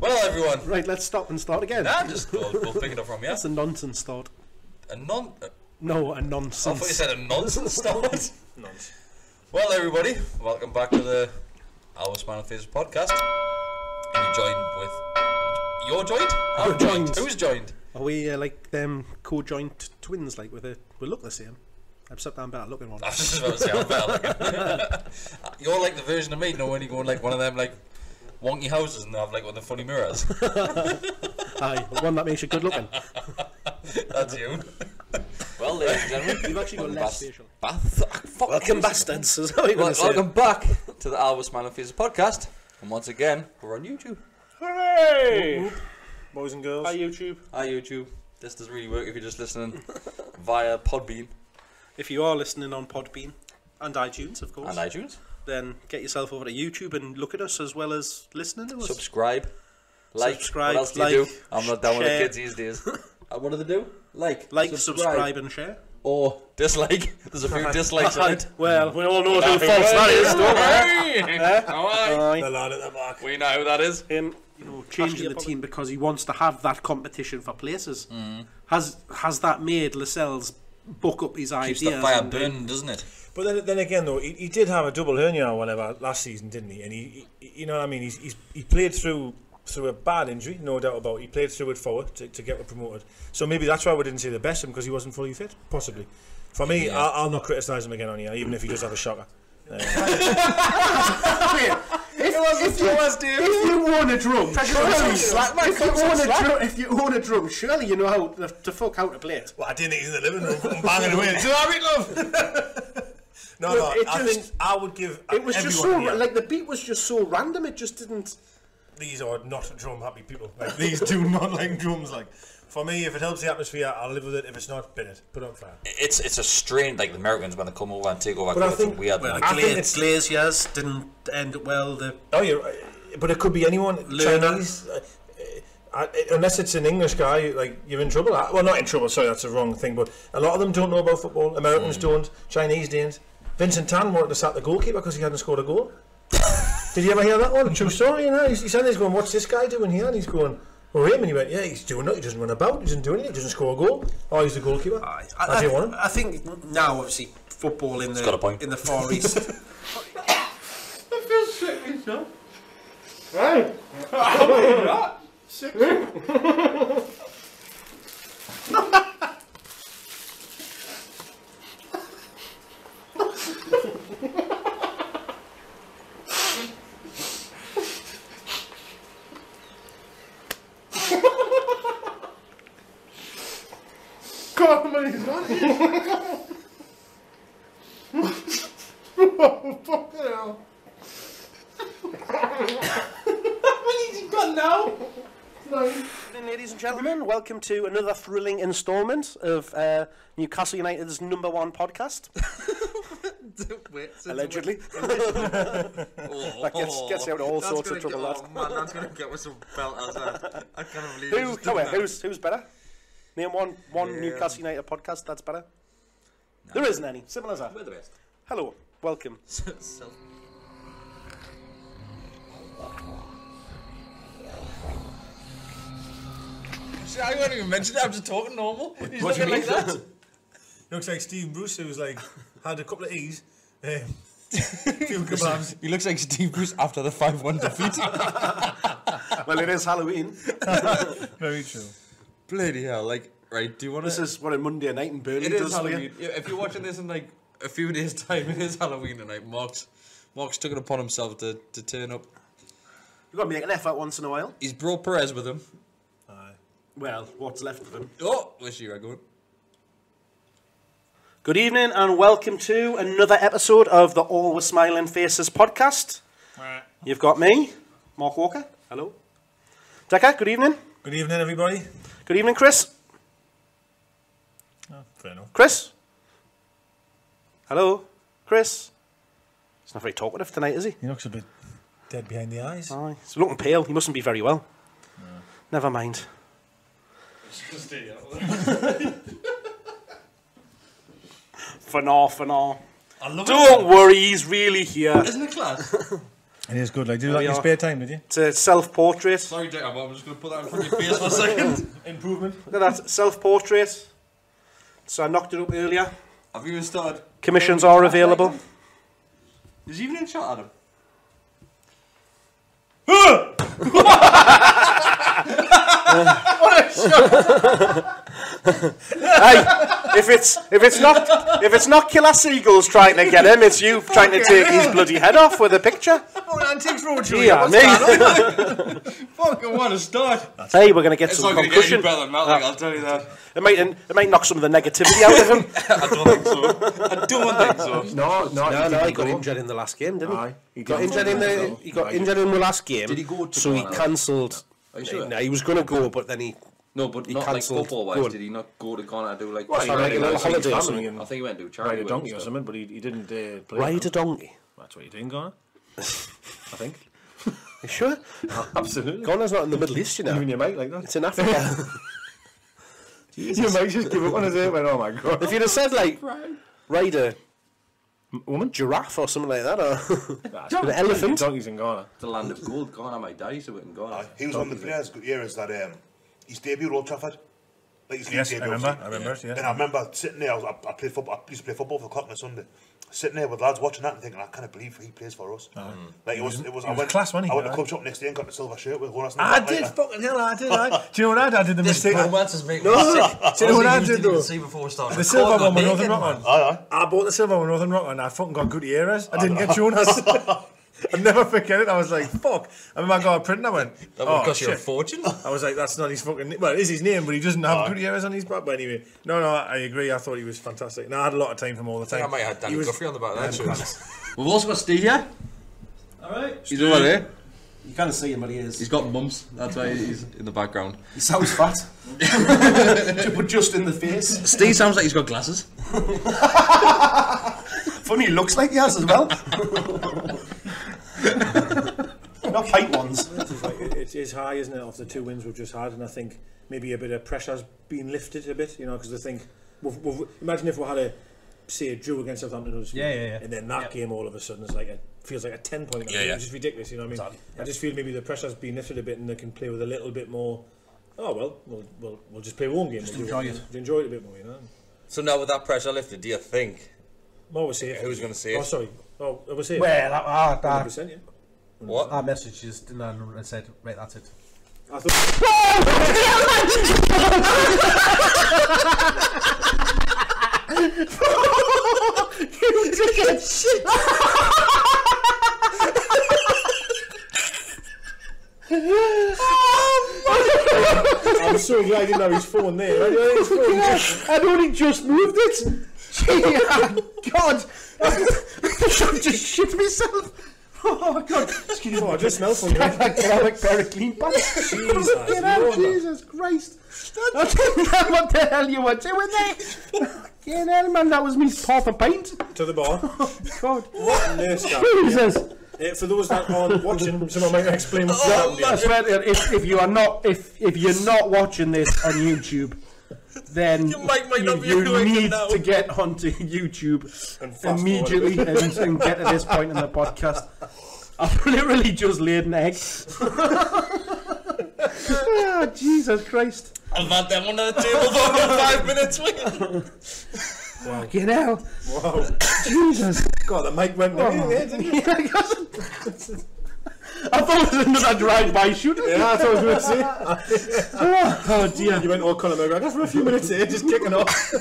Well, everyone. Right, let's stop and start again. Nah, just we'll pick it up from here. That's a nonsense start. No, a nonsense. I thought you said a nonsense start. Nonsense. Well, everybody, welcome back to the Our Smiling Faces podcast. And you're joined? I'm joined. Who's joined? Are we like them co-joint twins? Like we look the same. Except I'm better looking one. I was just about to say I'm better looking. You're like the version of me, when you go in like one of them like wonky houses and they have like one of the funny mirrors. Aye, the one that makes you good looking. That's you. Well, ladies and gentlemen, You've actually got less facial. Welcome, bastards. Is that what you're gonna say? welcome back to the Our Smiling Faces podcast, and once again, we're on YouTube. Hooray! Boys and girls. Hi YouTube. Hi YouTube. This doesn't really work if you're just listening via Podbean If you are listening on Podbean and iTunes, of course, and iTunes. then get yourself over to YouTube and look at us as well as listening to us. Subscribe. Subscribe, What else do like, you do? I'm not down with the share. kids these days. What do they do? Like, subscribe and share. or dislike. There's a few dislikes on it. Well, we all know who false that is, don't we? Aye. Aye. lad at the back. We know who that is. Changing the team because he wants to have that competition for places. Has that made Lascelles buck up his Keeps ideas? the fire and burning, doesn't it? But then again, though, he did have a double hernia or whatever last season, didn't he? And he you know what I mean? He played through a bad injury, no doubt about it. He played through it forward to get promoted. So maybe that's why we didn't see the best of him, because he wasn't fully fit, possibly. For me, Yeah. I'll not criticise him again on here, even if he does have a shocker. If you own a drum, surely you know how how to play it. Well, I didn't eat in the living room, I'm banging away. So love. No, I would give. It was just so everyone here- like the beat was just so random. It just didn't. These are not drum happy people. Like, these do not like drums. Like, for me, if it helps the atmosphere, I'll live with it. If it's not, bin it. Put it on fire. It's a strain, like the Americans when they come over and take over. But I think- we had well, I think it's- Glazier's didn't end well. Oh, you're right. But it could be anyone. Learner. Chinese. Unless it's an English guy, like, you're in trouble. Well, not in trouble, sorry, that's the wrong thing. But a lot of them don't know about football. Americans don't. Chinese don't. Vincent Tan wanted to sack the goalkeeper because he hadn't scored a goal. Did you ever hear that one? True story, you know. He's standing there going, what's this guy doing here? And he's going, well, him. And he went, yeah, he's doing nothing. He doesn't run about. He doesn't do anything. He doesn't score a goal. Oh, he's the goalkeeper. How do you want him? I think now, obviously, football in got a point. the Far East. I feel sick myself. Right. What? Sick. God, how many is that? Oh, fucking hell. How many has he got now? Ladies and gentlemen, welcome to another thrilling instalment of Newcastle United's #1 podcast. Allegedly. That gets you out of all sorts of trouble. Oh man, that's gonna get with some belters. I can't believe Who's better? Name one Newcastle United podcast that's better. No. There isn't any. Simple as that. We're the best. Hello, welcome. See, I won't even mention it. I'm just talking normal. He's What do you looking like mean? that. Looks like Steve Bruce, who's like, had a couple of E's. Few kebabs. He looks like Steve Bruce after the 5-1 defeat. Well, it is Halloween. Very true. Bloody hell! Like, right? Do you want to? This is what a Monday night in Burnley It is does for you. Halloween. Yeah, if you're watching this in like a few days' time, it is Halloween tonight. Mark's took it upon himself to turn up. You've got to make an effort once in a while. He's brought Perez with him. Aye. Well, what's left of him. Oh, where's you going? Good evening and welcome to another episode of the Always Smiling Faces podcast. You've got me, Mark Walker. Hello. Decca, good evening. Good evening, everybody. Good evening, Chris. Oh, fair enough. Chris? Hello? Chris? He's not very talkative tonight, is he? He looks a bit dead behind the eyes. Aye. He's looking pale. He mustn't be very well. No. Never mind. For now. I love Don't worry, he's really here. Isn't it class? It is good. Like, do that in your spare time, did you? It's a self-portrait. Sorry, Jacob, I'm just going to put that in front of your face for a second. Improvement. Look at that, self-portrait. So I knocked it up earlier. Have you even started? Commissions are available. Is he even in shot at him? Hey, if it's not Killer Seagulls trying to get him, it's you trying to take his bloody head off with a picture. Oh, Antiques Roadshow. Yeah, me. Fucking what a start. Hey, we're gonna get It's some not going to get any concussion. better than that, like, I'll tell you that. It might knock some of the negativity out of him. I don't think so. I don't think so. No, He got injured in the last game, didn't he? Aye, He got injured in the last game. Did he go to So he Ghana? cancelled. Are you sure? No, he was going to go, but then he. No, but He not like cancelled football-wise. going. Did he not go to Ghana to do like... Well, he Sorry, ride a little like holiday or family something. and I think he went to charity. ride a with donkey him or and something, but he didn't play. Ride a donkey. That's what he did in Ghana. I think. You sure? Absolutely. Ghana's not in the Middle East, you know. Even your mate like that. It's in Africa. Your mate just give up on his head. Went, oh my god. If you'd have said like ride a Woman. giraffe or something like that, or An elephant. Donkeys in Ghana. the land of gold. Ghana might die, so we can go. He was one of the players good years that his debut Old Trafford. Like his Yes, I debut, remember. obviously. I remember. Yeah. And I remember sitting there. I played football. I used to play football for Cock on a Sunday. Sitting there with lads watching that and thinking, I can't believe he plays for us. Like it was. was class, wasn't he? I went to club shop next day and got the silver shirt with one. I did. Fucking hell, I did. Do you know what I did? I did the mistake. is making Do you know what I did though? see before we started. The silver one with Northern Rock on. Aye. I bought the silver one with Northern Rock on. I fucking got Gutierrez. I didn't get Jonas. I'll never forget it. I was like, fuck. I remember I got a print and I went, That would cost you a shit. fortune. I was like, that's not his fucking name. Well, it is his name, but he doesn't have Gutierrez on his back. But anyway, no, I agree. I thought he was fantastic. And I had a lot of time for him all the I think time. I might have Danny He was- Guthrie on the back of that shirt. We've also got Steve here. Alright. He's over there. You can't see him, but he is. He's got mumps. That's why he's in the background. He sounds fat, but just in the face. Steve sounds like he's got glasses. Funny, he looks like he has as well. Not height ones. It is high, isn't it, of the two wins we've just had, and I think maybe a bit of pressure's been lifted a bit, you know, because I think imagine if we had a drew against Southampton, and then that game all of a sudden is like feels like a 10-point game, which is ridiculous, you know what I mean? I just feel maybe the pressure's been lifted a bit, and they can play with a little bit more. Oh well, we'll just play one game. Just enjoy it. Enjoy it a bit more, you know. So now with that pressure lifted, do you think? More was safe. Who's going to say it? Oh, sorry. Oh, it was safe. Well, 100%, yeah. What? I messaged you and said, right, that's it. I thought. I'm so glad I didn't have his phone there. I'd only just moved it. God, I just shit myself. Oh my God! Excuse me. Oh, I just smell from you. Can I have a pair of clean pants? Jesus Christ! I didn't know what the hell you were doing there. Fucking hell, man! That was me half a pint. To the bar. God, What nurse guy? Jesus! For those that aren't watching, someone might explain what's Well, happening. I swear, if you are not, if you're not watching this on YouTube, then Your mic might not be you doing it need now. to get onto YouTube And fast immediately and get to this point in the podcast. I've literally just laid an egg. Oh, Jesus Christ! I've had them under the table for 5 minutes. Fucking hell! Wow. Jesus! God, the mic went there, didn't it? I thought it was another drive-by shooting. Yeah, I thought I was going to say. Oh dear! You went all Conor McGregor for a few minutes there, just kicking off. I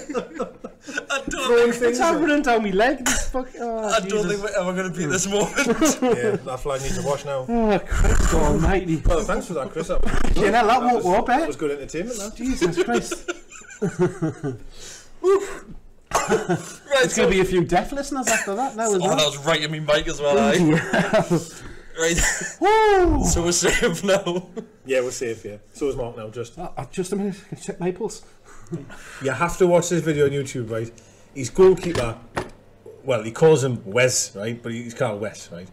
don't Throwing think, things. It's happening down my leg. This fuck. Oh, I don't Jesus. think we're ever going to beat this moment. Yeah, that flag needs a wash now. Oh Christ Almighty! Well, thanks for that, Chris. That was, Yeah, that woke me up, that eh? was good entertainment, that. Jesus Christ! Right, It's going to be a few deaf listeners after that now as Oh, that well. was right in me mic as well, eh? Right. Woo! So we're safe now. Yeah, we're safe, yeah. So is Mark now, just. Just a minute, can I check my pulse? You have to watch this video on YouTube, right? His goalkeeper, well, he calls him Wes, right? But he's called Wes, right?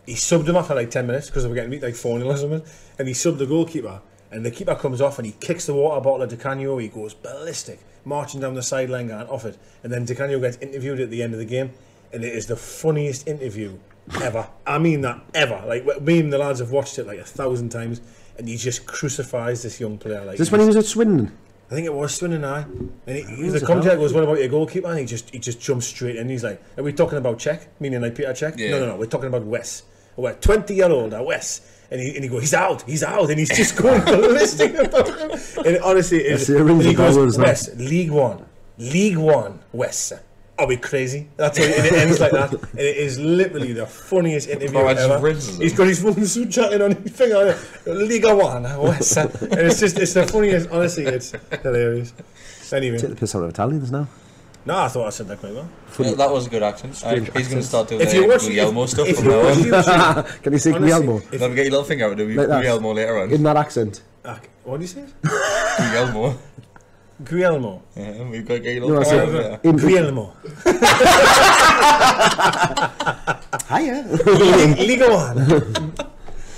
He subbed him after like 10 minutes because they were getting beat like 4-0 or something. And he subbed the goalkeeper. And the keeper comes off and he kicks the water bottle at Di Canio. He goes ballistic, marching down the sideline going off it. And then Di Canio gets interviewed at the end of the game. And it is the funniest interview ever. I mean that, ever. Like, me and the lads have watched it like 1,000 times, and he just crucifies this young player. Like, Is this when he was at Swindon? I think it was Swindon, aye. And the commentator goes, what about your goalkeeper? And he just jumps straight in. He's like, are we talking about Czech? Meaning like Peter Czech? Yeah. No, we're talking about Wes. We're 20-year-old, Wes. And he goes, he's out. And he's just going ballistic about him. And honestly, he goes, Wes, League One, Wes. Are we crazy? That's what it ends like that. And it is literally the funniest interview ever. He's got his fucking suit jacket on his finger. League One, Wes. And it's the funniest. Honestly, it's hilarious. Anyway. Take the piss out of Italians now. No, I thought I said that quite well. Yeah, that was a good accent. He's going to start doing Guglielmo stuff if from now on. Can you say Guglielmo? Let me get your little finger out and do Guglielmo later on. In that accent. What do you say? Guglielmo. Yeah, we've got to get your little finger out. Guglielmo. Hiya. Liga One.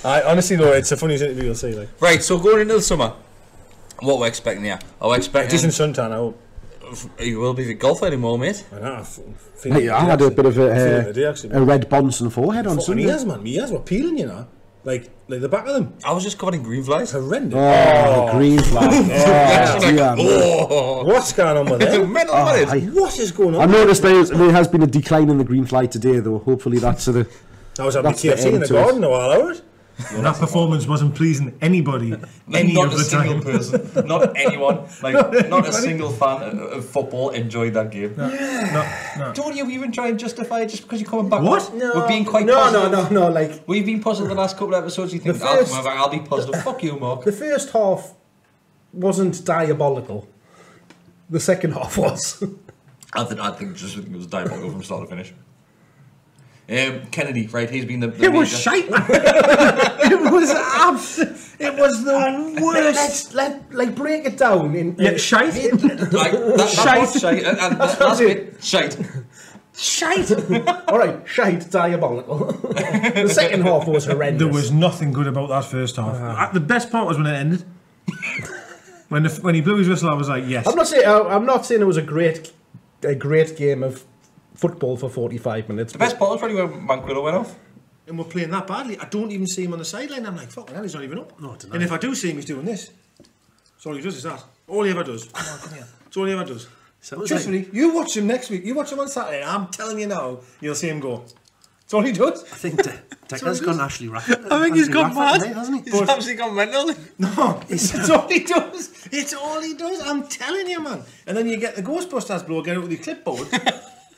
Honestly though, it's the funniest interview you'll see. Like. Right, so going into the summer, what we're expecting here? Are expecting decent suntan, I hope. You will be the golfer anymore, mate. I know. I had a bit of a red Bonson forehead on Sunday. My ears were peeling, you know. Like the back of them. I was just covered in green flies. Horrendous. Oh, green flies. What's going on with it? What is going on? I noticed there has been a decline in the green fly today, though. Hopefully that's the... I was having KFC in the garden a while hours. And that performance wasn't pleasing anybody any not of a the single time. person, not anyone, like not a single fan of football enjoyed that game. No. Don't you even try and justify it just because you're coming back? What? We're being quite positive. No, like... We've been positive the last couple of episodes. You think I'll be positive? Fuck you, Mark. The first half wasn't diabolical. The second half was. I think it was diabolical from start to finish. Kennedy, right? He's been the It was shite. It was the worst. Let's break it down. Shite. Shite. And that's it. Shite. Shite. All right, shite. Diabolical. The second half was horrendous. There was nothing good about that first half. The best part was when it ended. when he blew his whistle, I was like, yes. I'm not saying it was a great game of football for 45 minutes. The best part was probably when Manquillo went off. And we're playing that badly. I don't even see him on the sideline. I'm like, fucking hell, he's not even up. No, and if I do see him, he's doing this. That's all he does is that. All he ever does. Come here. That's all he ever does. Trust me, you watch him next week. You watch him on Saturday. I'm telling you now, you'll see him go. That's all he does. I think Declan's gone Ashley Rafford. I think he's gone mad. Hasn't he? He's absolutely gone mental. No, it's all he does. It's all he does. I'm telling you, man. And then you get the Ghostbusters bloke get out with your clipboard.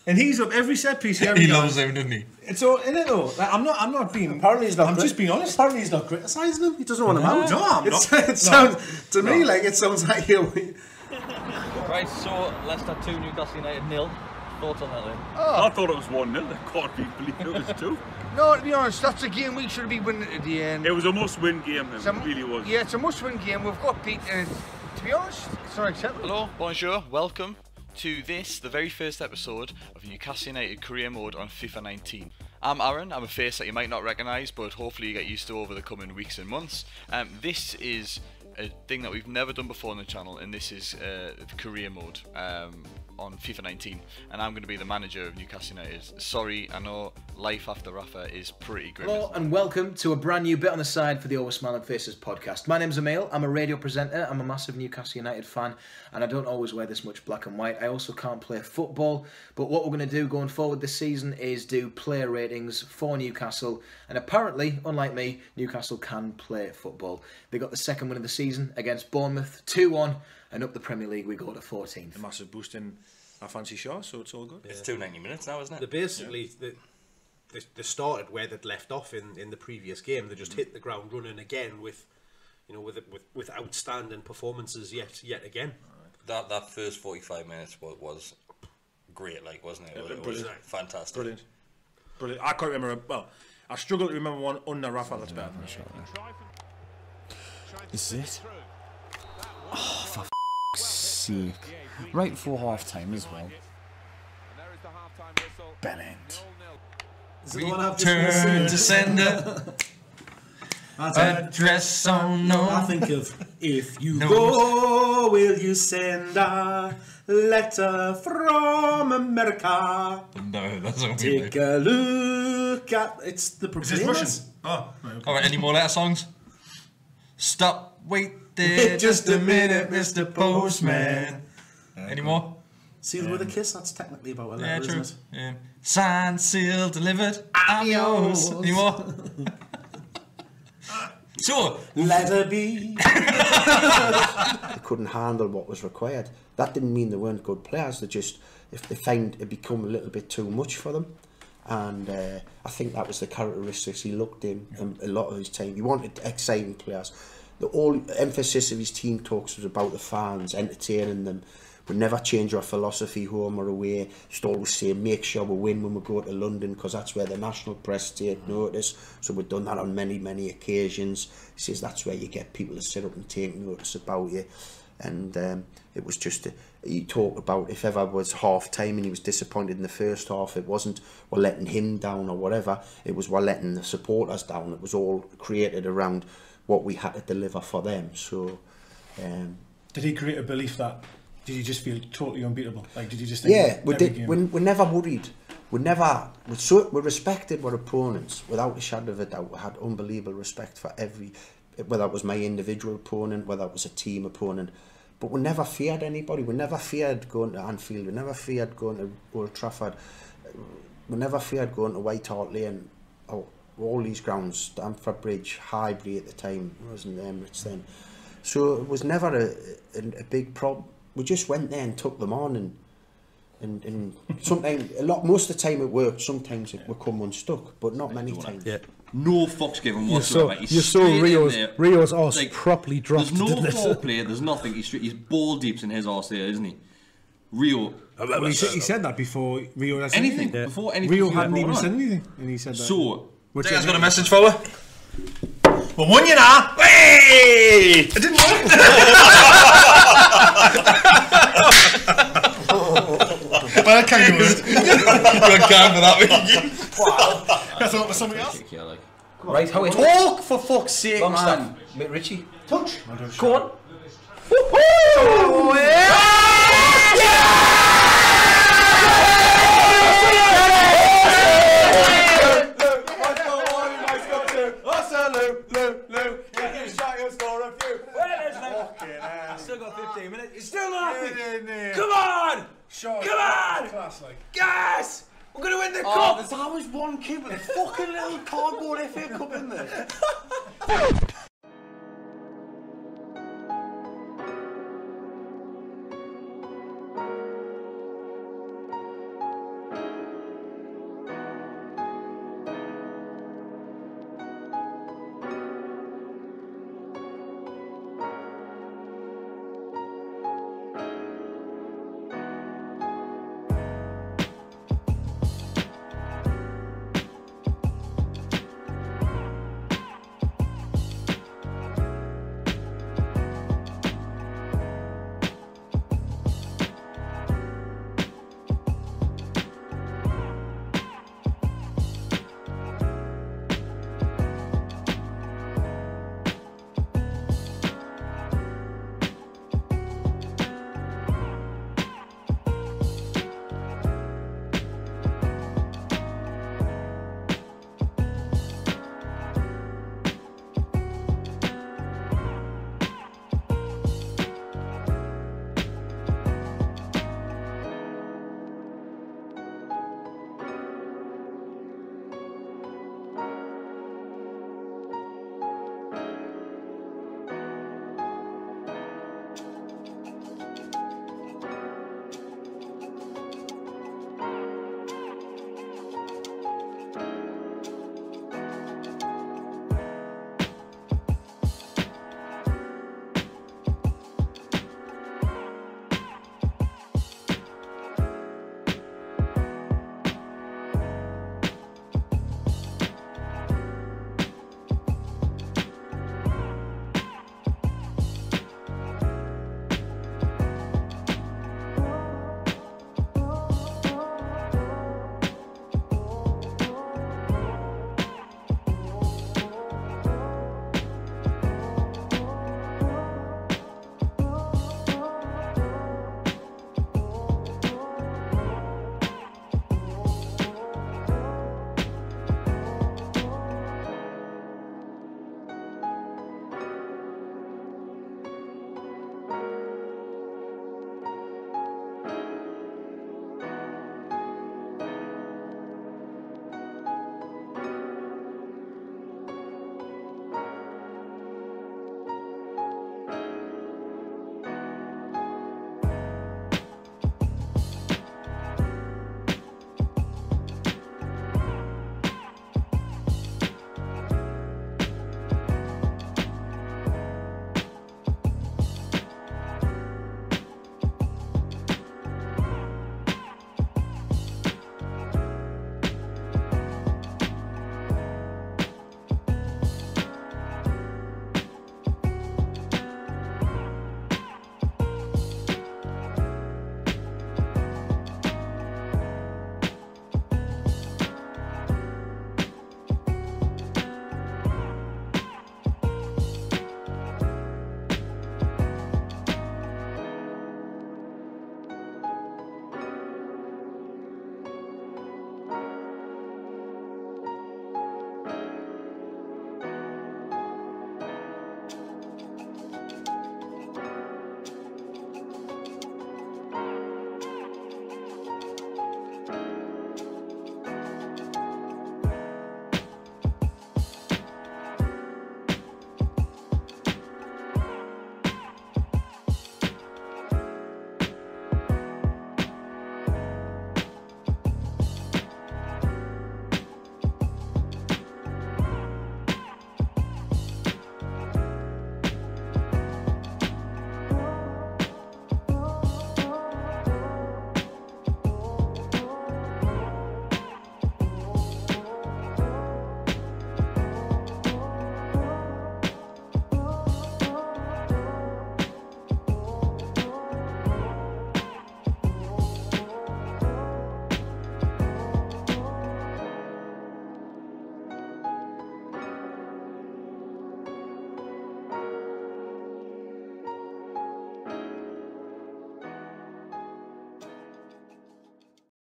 And he's up every set piece here. He loves him, doesn't he? It's all in it though. Like, I'm not being. Apparently he's not. I'm just being honest. Apparently he's not criticising him. He doesn't want him out. No, I'm not. It sounds to me like it sounds like you. Right, so Leicester 2, Newcastle United 0. Thoughts on that then? I thought it was 1-0. I can't believe it was 2. No, to be honest, that's a game we should be winning at the end. It was a must-win game. It really was. Yeah, it's a must-win game. We've got beat, and to be honest, it's not acceptable. Hello, bonjour, welcome to this, the very first episode of Newcastle United Career Mode on FIFA 19. I'm Aaron. I'm a face that you might not recognise, but hopefully you get used to over the coming weeks and months. This is a thing that we've never done before on the channel, and this is Career Mode on FIFA 19, and I'm going to be the manager of Newcastle United. Sorry, I know life after Rafa is pretty grim. Hello and welcome to a brand new bit on the side for the Always Smiling Faces podcast. My name's Emil, I'm a radio presenter, I'm a massive Newcastle United fan, and I don't always wear this much black and white. I also can't play football, but what we're going to do going forward this season is do player ratings for Newcastle, and apparently, unlike me, Newcastle can play football. They got the second win of the season against Bournemouth, 2-1, and up the Premier League we go to 14th. A massive boost in our fancy show, so it's all good. It's 290 minutes now, isn't it? They basically they started where they'd left off in the previous game. They just hit the ground running again with outstanding performances yet again. That first 45 minutes was great, like, wasn't it? It was fantastic. Brilliant. I can't remember. Well, I struggle to remember one under Rafa. That's better. This is it. Oh, for f***'s sake. Right before half time as well. Bennett. Return to sender. A dress on no. I think of if you go, will you send a letter from America? No, that's not Take a look at it's the Proclaimers. Oh, right, okay. Alright, any more letter songs? Stop, wait there just a minute, Mr. Postman. Any more? Sealed with a kiss, that's technically about a letter, Yeah, true. isn't it? Yeah. Signed, sealed, delivered. I'm yours. Any more? So, let her be. They couldn't handle what was required. That didn't mean they weren't good players. They just, if they found it become a little bit too much for them, and I think that was the characteristics he looked in a lot of his time. He wanted exciting players. The whole emphasis of his team talks was about the fans, entertaining them. We never change our philosophy home or away. Just always say, make sure we win when we go to London, because that's where the national press take notice. So we've done that on many, many occasions. He says that's where you get people to sit up and take notice about you. And it was just, he talked about if ever was half time and he was disappointed in the first half, it wasn't we're letting him down or whatever. It was we're letting the supporters down. It was all created around what we had to deliver for them. So, did he create a belief that? Did you just feel totally unbeatable? Like, did you just think? Yeah, we did. We never worried. We respected our opponents without a shadow of a doubt. We had unbelievable respect for whether it was my individual opponent, whether it was a team opponent. But we never feared anybody. We never feared going to Anfield. We never feared going to Old Trafford. We never feared going to White Hart Lane. All these grounds, Stamford Bridge, Highbury at the time, it wasn't the Emirates then. So it was never a big problem. We just went there and took them on, and sometimes most of the time it worked. Sometimes it would come unstuck, but not many times. Yeah. No fucks given whatsoever. You saw Rio's arse properly dropped. There's no foreplay. There's nothing. He's ball deeps in his arse there, isn't he? Rio. Well, he said that before Rio had said anything. Yeah. Before anything. Rio hadn't even said anything, and he said that. So, Which guy's got a message for her? Well, one you know. Hey! It didn't work. Well, I can't do it. You're going for that, Wow. I thought it was somebody else. Right, how talk for fuck's sake, long man. stuff. Mick Ritchie. Touch. Go on. Oh, Still got 15 minutes. You're still laughing. Come on! Sure. Come on! Class, like. Guys! We're gonna win the cup! There's always one kid with a fucking little cardboard FA Cup in there.